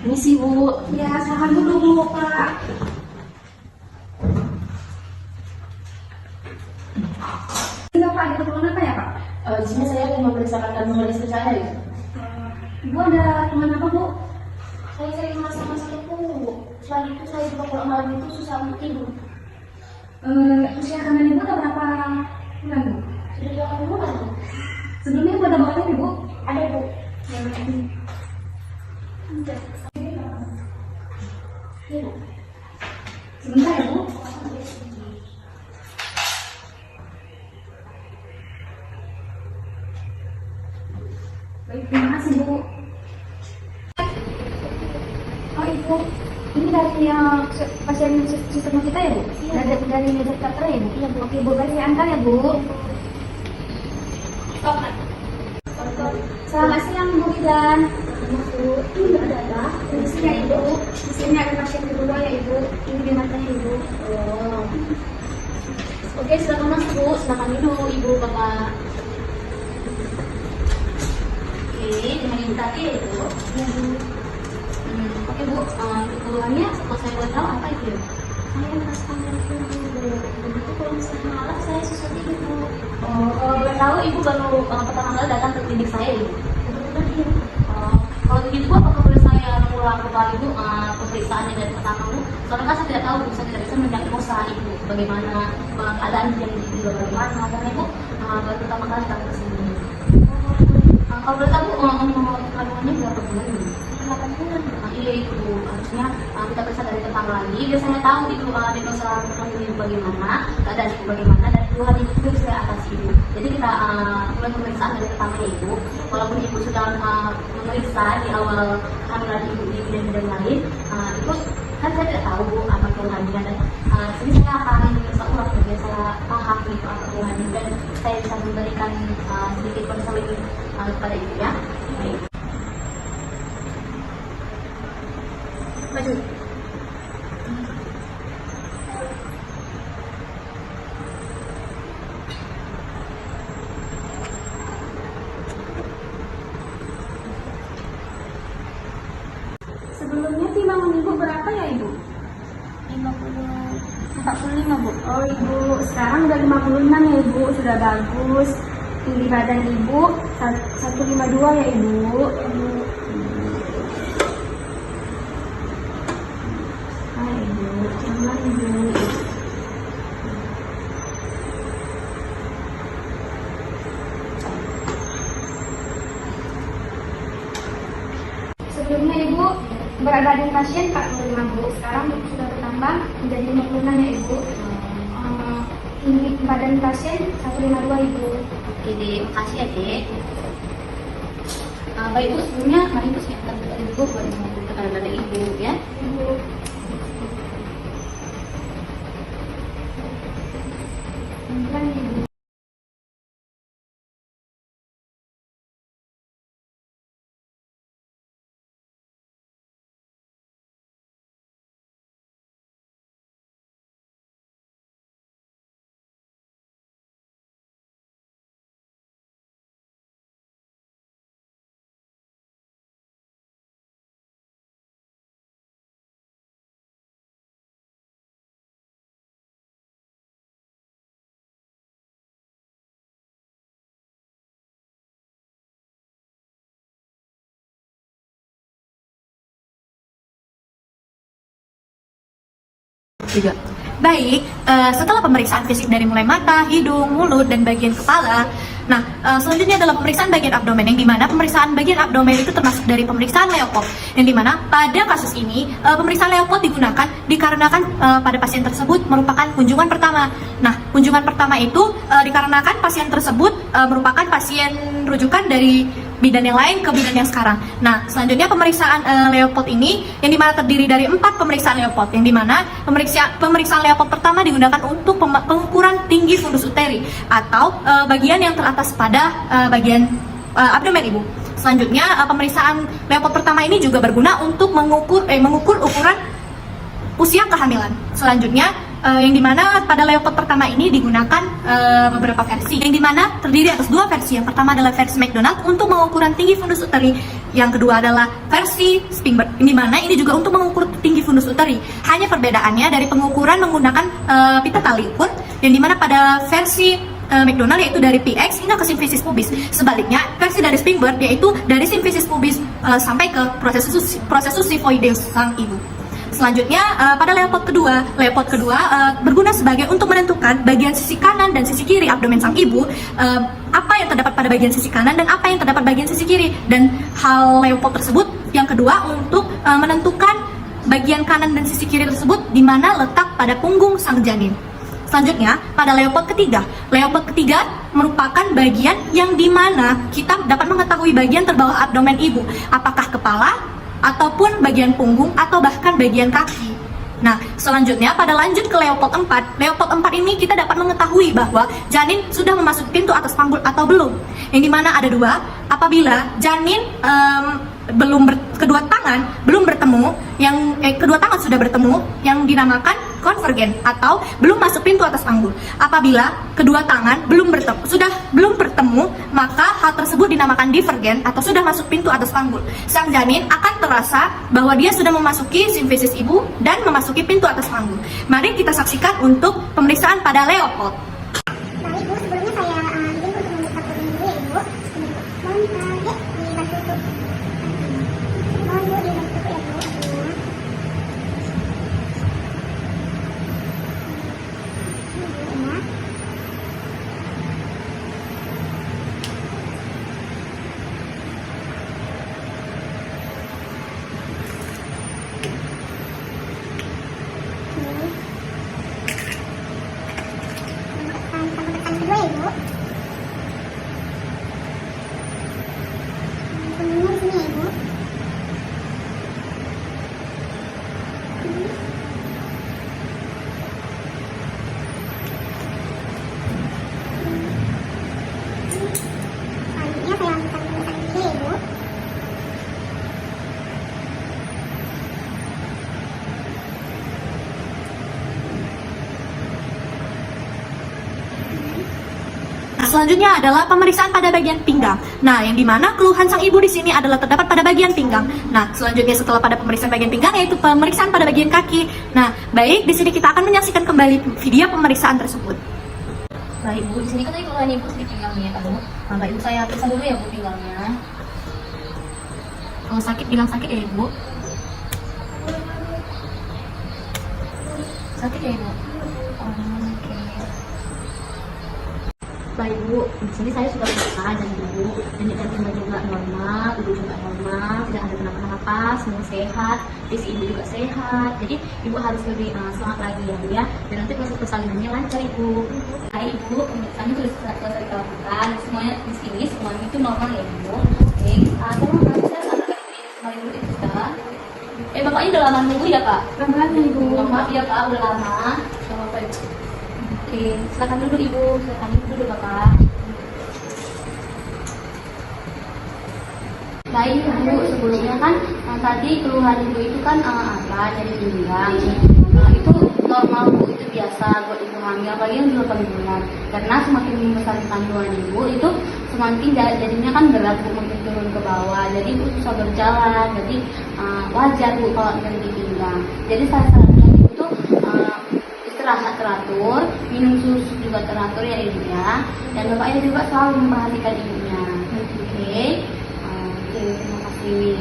Ini sih Bu. Ya, silahkan dulu Bu, Pak. Enggak Pak, ada keperluan apa ya Pak? Di sini saya ingin memeriksakan kandungan istri saya ya. Ibu ada teman apa Bu? Saya sering masa-masa itu. Selain itu saya juga kalau malam itu susah untuk tidur. Usia kandungan Ibu udah berapa bulan Bu? Sudah 8 bulan Bu. Sebelumnya Ibu ada bakat Ibu? Ada Bu. Iya Bu. Sebentar ya Bu. Baik, terima kasih Bu. Oh Ibu, ini dari pasien sistem kita ya Bu? Iya. Dari Jakarta ya Bu? Iya Bu. Oke Bu, baik saya antar ya Bu. Stop. Selamat siang Bu Bidan. Bu, ini ada apa? Di sini ya Ibu, di sini ada pasien kedua ya Ibu. Ini di matanya Ibu. Oh. Oke, silakan masuk Bu. Silakan duduk Ibu, Bapak. Oke, dengan Ibu tadi ya Ibu. Ya Bu. Oke Bu, untuk keluhannya kalau saya boleh tahu apa itu? Saya merasakan nyeri Bu. Begitu kalau misalnya malam saya susah tidur Bu. Oh, kalau boleh tahu Ibu baru pertama kali datang ke klinik saya Ibu? Kebetulan iya. Oh, kalau begitu Bu, apakah boleh saya mengulang kembali Bu pemeriksaannya dari pertama Bu? Soalnya kan saya tidak tahu, saya tidak bisa mendiagnosa Ibu bagaimana keadaan yang juga bagaimana. Karena Ibu baru pertama kali datang ke sini. Kalau boleh tahu kandungannya berapa bulan Bu? 8 bulan. Iya itu harusnya kita periksa dari pertama lagi biar saya tahu itu diagnosa kandungan ibu bagaimana, keadaan ibu bagaimana, dan keluhan ibu itu saya atasi ibu. Jadi kita mulai pemeriksaan dari pertama ibu. Walaupun ibu sudah memeriksa di awal kehamilan ibu di bidang-bidang lain, itu kan saya tidak tahu Bu apa keluhannya, dan sini saya akan memeriksa ulang biar saya paham itu apa keluhannya, dan saya bisa memberikan sedikit konseling kepada ibu ya. Baik. Maju. Sebelumnya timbangan Ibu berapa ya Ibu? 45 Bu. Oh Ibu, sekarang udah 56 ya Ibu, sudah bagus. Tinggi badan Ibu 152 ya Ibu. Hai Ibu, jangan Ibu. Sebelumnya Ibu berat badan pasien 45 Bu, sekarang sudah bertambah menjadi 56 ya Ibu. Tinggi badan pasien 152 Ibu. Oke deh, makasih ya dek. Baik Bu, sebelumnya mari Bu siapkan dari ibu buat mengukur tekanan darah ibu ya. Ibu. Pelan Ibu. Tiga. Baik, setelah pemeriksaan fisik dari mulai mata, hidung, mulut, dan bagian kepala, nah selanjutnya adalah pemeriksaan bagian abdomen, yang dimana pemeriksaan bagian abdomen itu termasuk dari pemeriksaan Leopold, yang dimana pada kasus ini pemeriksaan Leopold digunakan dikarenakan pada pasien tersebut merupakan kunjungan pertama. Nah, kunjungan pertama itu dikarenakan pasien tersebut merupakan pasien rujukan dari bidan yang lain ke bidan yang sekarang. Nah, selanjutnya pemeriksaan Leopold ini yang dimana terdiri dari 4 pemeriksaan Leopold, yang dimana pemeriksaan Leopold pertama digunakan untuk pengukuran tinggi fundus uteri atau bagian yang teratas pada bagian abdomen ibu. Selanjutnya pemeriksaan Leopold pertama ini juga berguna untuk mengukur ukuran usia kehamilan. Selanjutnya yang dimana pada Leopold pertama ini digunakan beberapa versi, yang dimana terdiri atas 2 versi. Yang pertama adalah versi McDonald untuk pengukuran tinggi fundus uteri Yang kedua adalah versi Spingbird, di mana ini juga untuk mengukur tinggi fundus uteri. Hanya perbedaannya dari pengukuran menggunakan pita tali ukur, yang dimana pada versi McDonald yaitu dari PX hingga ke simfisis pubis. Sebaliknya, versi dari Spingbird yaitu dari simfisis pubis sampai ke prosesus sifoideus sang ibu. Selanjutnya pada Leopold kedua berguna sebagai untuk menentukan bagian sisi kanan dan sisi kiri abdomen sang ibu, apa yang terdapat pada bagian sisi kanan dan apa yang terdapat bagian sisi kiri. Dan hal Leopold tersebut yang kedua untuk menentukan bagian kanan dan sisi kiri tersebut di mana letak pada punggung sang janin. Selanjutnya pada Leopold ketiga merupakan bagian yang dimana kita dapat mengetahui bagian terbawah abdomen ibu, apakah kepala ataupun bagian punggung atau bahkan bagian kaki. Nah, selanjutnya pada lanjut ke Leopold 4 ini kita dapat mengetahui bahwa janin sudah memasuki pintu atas panggul atau belum. Yang dimana ada dua, apabila janin kedua tangan belum bertemu, kedua tangan sudah bertemu, yang dinamakan konvergen atau belum masuk pintu atas panggul. Apabila kedua tangan belum bertemu, maka hal tersebut dinamakan divergen atau sudah masuk pintu atas panggul. Sang janin akan terasa bahwa dia sudah memasuki simfisis ibu dan memasuki pintu atas panggul. Mari kita saksikan untuk pemeriksaan pada Leopold. Baik Bu, sebelumnya saya izin untuk membuka puting dulu ya Ibu. Mohon dibantu untuk mohon Bu dibantu ya Bu. Selanjutnya adalah pemeriksaan pada bagian pinggang. Nah, yang dimana keluhan sang ibu di sini adalah terdapat pada bagian pinggang. Nah, selanjutnya setelah pada pemeriksaan bagian pinggang yaitu pemeriksaan pada bagian kaki. Nah, baik, di sini kita akan menyaksikan kembali video pemeriksaan tersebut. Baik Bu, di sini kan keluhan ibu di pinggangnya kan Bu. Nah, baik Bu, saya periksa dulu ya Bu pinggangnya. Kalau sakit bilang sakit ya Ibu. Sakit ya Ibu. Baik Bu, di sini saya sudah periksa dan Ibu, dan jantung juga normal, Ibu juga normal, tidak ada kenapa-napa, semua sehat, visi Ibu juga sehat. Jadi Ibu harus lebih semangat lagi ya Bu ya. Dan nanti proses persalinannya lancar Ibu. Baik Ibu, pemeriksaannya sudah selesai kita lakukan. Semuanya di sini semuanya itu normal ya Ibu. Oke, tolong saya sampaikan kembali dulu itu sudah. Bapaknya udah lama nunggu ya Pak? Lama Ibu. Maaf ya Pak, udah lama. Sama Pak Ibu. Oke, silakan dulu Ibu, silakan dulu Bapak. Baik Ibu, sebelumnya kan tadi keluhan Ibu itu kan apa dari pinggang. Itu normal Bu, itu biasa buat Ibu hamil, apalagi yang 8 bulan. Karena semakin membesar kandungan Ibu itu semakin jadinya kan berat Bu, makin turun ke bawah. Jadi Ibu susah berjalan, jadi wajar Bu kalau nyeri di pinggang. Jadi saya sarankan Ibu tuh istirahat teratur, minum susu juga teratur ya Ibu ya, dan Bapaknya juga selalu memperhatikan ibunya. Oke, terima kasih.